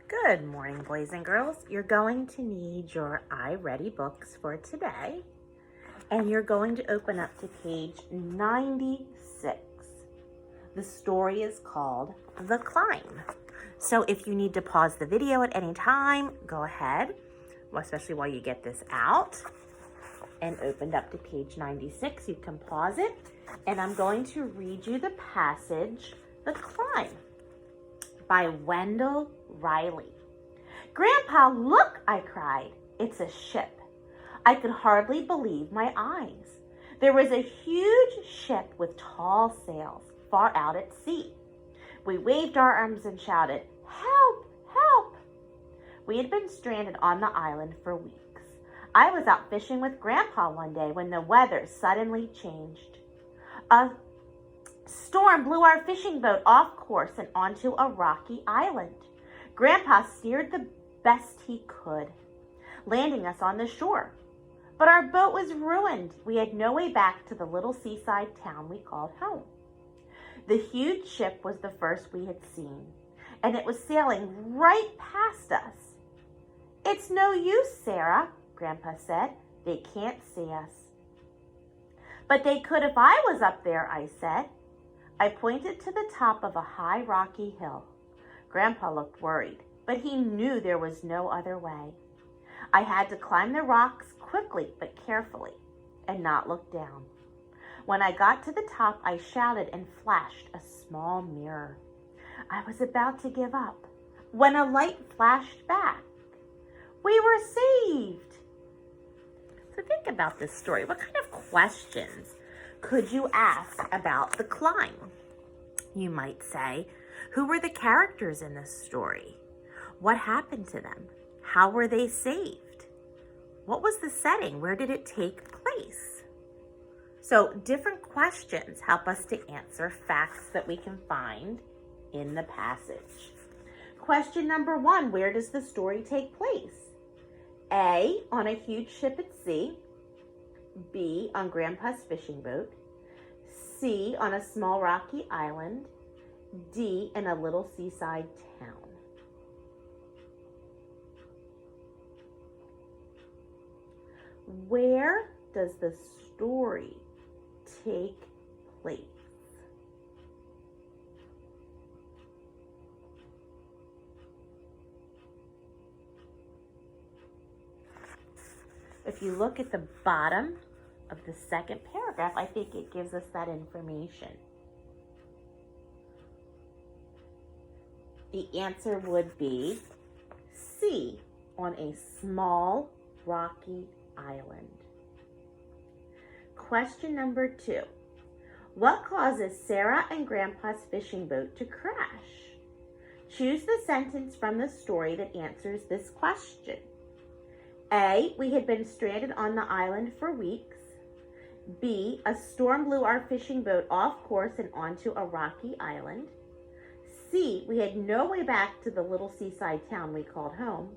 Good morning, boys and girls. You're going to need your iReady books for today, and you're going to open up to page 96. The story is called The Climb. So if you need to pause the video at any time, go ahead, especially while you get this out and opened up to page 96. You can pause it, and I'm going to read you the passage, The Climb, by Wendell Riley. "Grandpa, look," I cried. "It's a ship." I could hardly believe my eyes. There was a huge ship with tall sails, far out at sea. We waved our arms and shouted, "Help! Help!" We had been stranded on the island for weeks. I was out fishing with Grandpa one day when the weather suddenly changed. A storm blew our fishing boat off course and onto a rocky island. Grandpa steered the best he could, landing us on the shore. But our boat was ruined. We had no way back to the little seaside town we called home. The huge ship was the first we had seen, and it was sailing right past us. "It's no use, Sarah," Grandpa said. "They can't see us." "But they could if I was up there," I said. I pointed to the top of a high rocky hill. Grandpa looked worried, but he knew there was no other way. I had to climb the rocks quickly but carefully and not look down. When I got to the top, I shouted and flashed a small mirror. I was about to give up when a light flashed back. We were saved. So think about this story. What kind of questions could you ask about the climb? You might say, who were the characters in this story? What happened to them? How were they saved? What was the setting? Where did it take place? So different questions help us to answer facts that we can find in the passage. Question number 1, where does the story take place? A, on a huge ship at sea. B, on Grandpa's fishing boat. C, on a small rocky island. D, in a little seaside town. Where does the story take place? If you look at the bottom of the second paragraph, I think it gives us that information. The answer would be C, on a small rocky island. Question number 2. What causes Sarah and Grandpa's fishing boat to crash? Choose the sentence from the story that answers this question. A, we had been stranded on the island for weeks. B, a storm blew our fishing boat off course and onto a rocky island. C, we had no way back to the little seaside town we called home.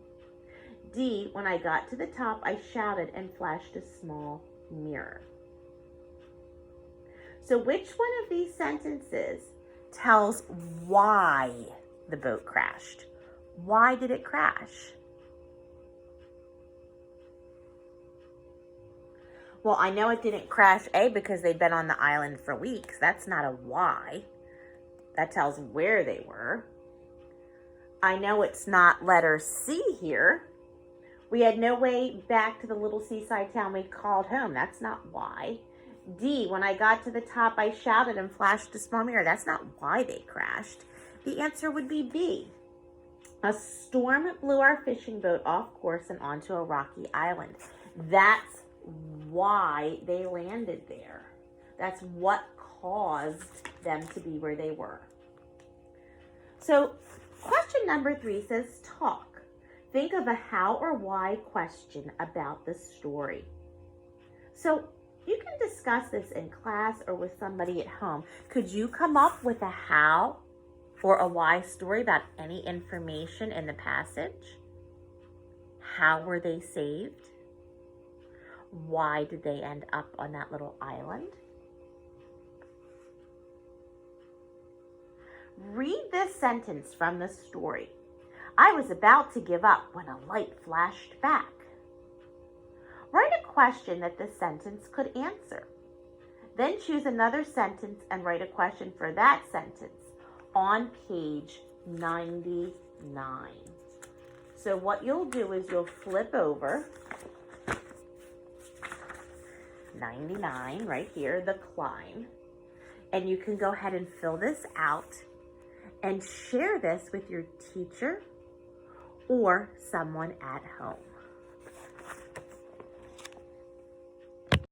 D, when I got to the top, I shouted and flashed a small mirror. So which one of these sentences tells why the boat crashed? Why did it crash? Well, I know it didn't crash, A, because they'd been on the island for weeks. That's not a why. That tells where they were. I know it's not letter C here. We had no way back to the little seaside town we called home. That's not why. D, when I got to the top, I shouted and flashed a small mirror. That's not why they crashed. The answer would be B. A storm blew our fishing boat off course and onto a rocky island. That's why they landed there. That's what caused them to be where they were. So question number 3 says talk. Think of a how or why question about the story. So you can discuss this in class or with somebody at home. Could you come up with a how or a why story about any information in the passage? How were they saved? Why did they end up on that little island? Read this sentence from the story. I was about to give up when a light flashed back. Write a question that this sentence could answer. Then choose another sentence and write a question for that sentence on page 99. So what you'll do is you'll flip over 99 right here, the climb, and you can go ahead and fill this out and share this with your teacher or someone at home.